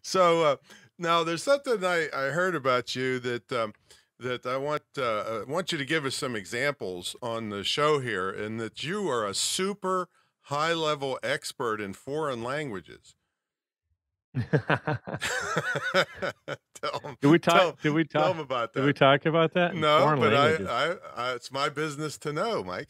So now there's something I heard about you that that I want you to give us some examples on the show here, and that you are a super high level expert in foreign languages. tell them, Did we talk tell, did we tell talk 'em about did we that. talk about that in No, foreign but languages? it's my business to know, Mike.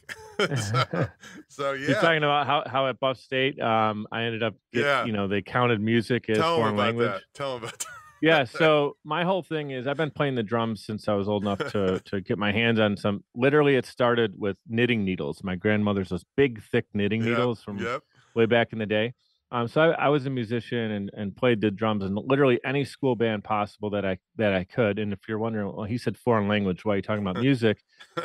so, so You're yeah, talking about how at Buff State, I ended up yeah. they counted music as Tell them foreign about that. language. Tell them about Yeah, that. so my whole thing is I've been playing the drums since I was old enough to get my hands on some. Literally, it started with knitting needles. My grandmother's those big, thick knitting Yep, needles from yep. way back in the day. So I was a musician and played the drums in literally any school band possible that I could. And if you're wondering, well, he said foreign language, why are you talking about music?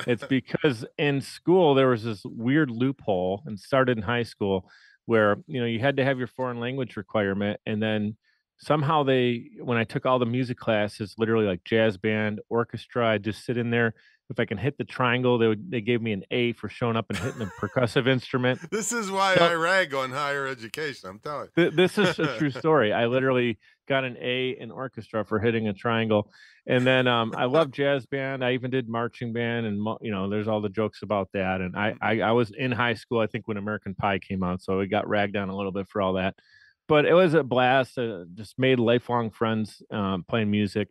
It's because in school there was this weird loophole, and started in high school, where you had to have your foreign language requirement, and then somehow when I took all the music classes, literally like jazz band, orchestra, I just sit in there. If I can hit the triangle, they gave me an A for showing up and hitting a percussive instrument. This is why I So rag on higher education, I'm telling this is a you. true story. I literally got an A in orchestra for hitting a triangle, and then I love jazz band. I even did marching band, and there's all the jokes about that. And I was in high school, I think, when American Pie came out, so we got ragged on a little bit for all that. But it was a blast. Just made lifelong friends playing music,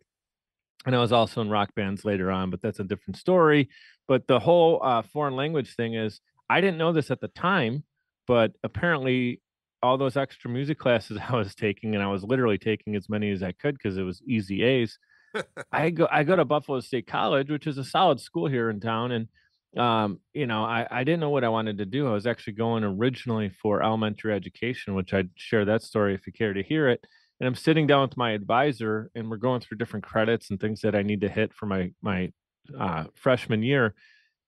and I was also in rock bands later on, but that's a different story. But the whole foreign language thing is, I didn't know this at the time, but apparently all those extra music classes I was taking, and I was literally taking as many as I could because it was easy A's. I go to Buffalo State College, which is a solid school here in town, and I didn't know what I wanted to do. I was actually going originally for elementary education, which I'd share that story if you care to hear it. And I'm sitting down with my advisor, and we're going through different credits and things that I need to hit for my freshman year,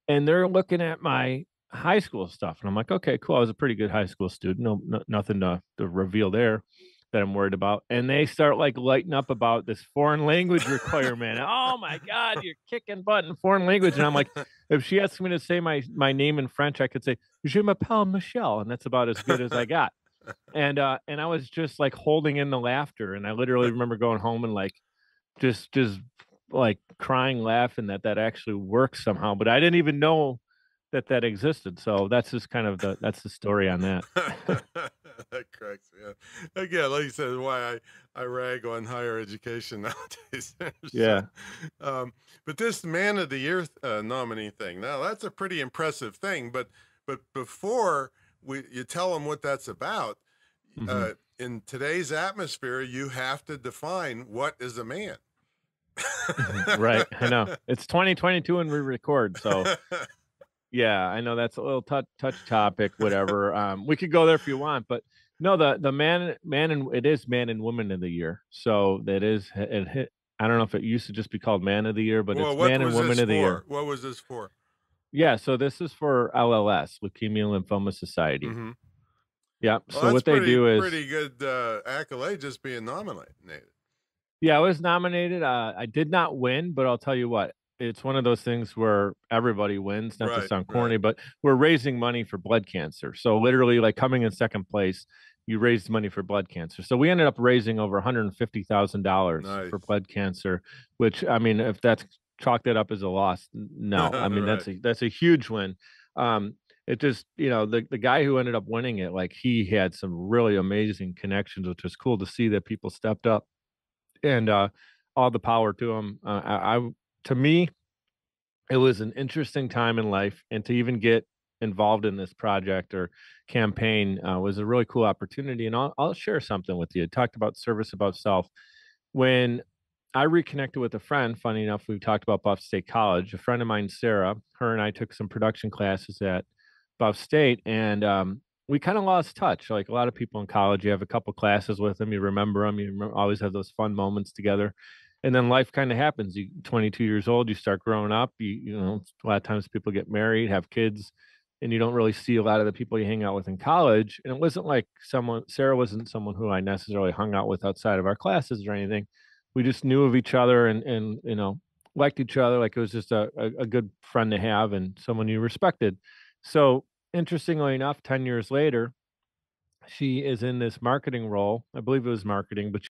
and they're looking at my high school stuff, and I'm like, okay, cool. I was a pretty good high school student. Nothing to reveal there that I'm worried about. And they start like lighting up about this foreign language requirement. Oh my God, you're kicking butt in foreign language. And I'm like, if she asks me to say my name in French, I could say, Je m'appelle Michelle. And that's about as good as I got. And I was just like holding in the laughter. And I literally remember going home and like just like crying, laughing that actually works somehow. But I didn't even know that existed. So that's just kind of that's the story on that. That cracks me up. Again, like you said, why I rag on higher education nowadays. So, Yeah. um, but this Man of the Year nominee thing, now that's a pretty impressive thing. But before you tell them what that's about, Hmm. in today's atmosphere, you have to define what is a man. Right. I know. It's 2022 and we record. So yeah, I know that's a little touch topic, whatever. We could go there if you want, but no, the man and it is man and woman of the year. So that is it hit. I don't know if it used to just be called man of the year, but Well, it's what man and was woman this of the year. for? What was this for? Yeah, so this is for LLS, Leukemia Lymphoma Society. Hmm. Yeah. Well, So that's what they do is, pretty good accolade just being nominated. yeah, I was nominated. I did not win, but I'll tell you what, it's one of those things where everybody wins, not to Right, sound right. corny, but we're raising money for blood cancer. So literally, like coming in second place, you raised money for blood cancer. So we ended up raising over $150,000 for Nice. blood cancer, which, I mean, if that's chalked it up as a loss, no. I mean, Right. that's a huge win. Um, it just, the guy who ended up winning it, like he had some really amazing connections, which was cool to see that people stepped up, and all the power to him. To me, it was an interesting time in life, and to even get involved in this project or campaign was a really cool opportunity. And I'll share something with you. Talked about service above self. When I reconnected with a friend, funny enough, we talked about Buff State College. A friend of mine, Sarah, her and I took some production classes at Buff State, and we kind of lost touch. Like a lot of people in college, you have a couple classes with them, you remember them, always have those fun moments together. And then life kind of happens. You 22 years old, you start growing up. A lot of times people get married, have kids, and you don't really see a lot of the people you hang out with in college. And it wasn't like Sarah wasn't someone who I necessarily hung out with outside of our classes or anything. We just knew of each other, and liked each other. Like it was just a good friend to have and someone you respected. So interestingly enough, 10 years later, she is in this marketing role. I believe it was marketing, but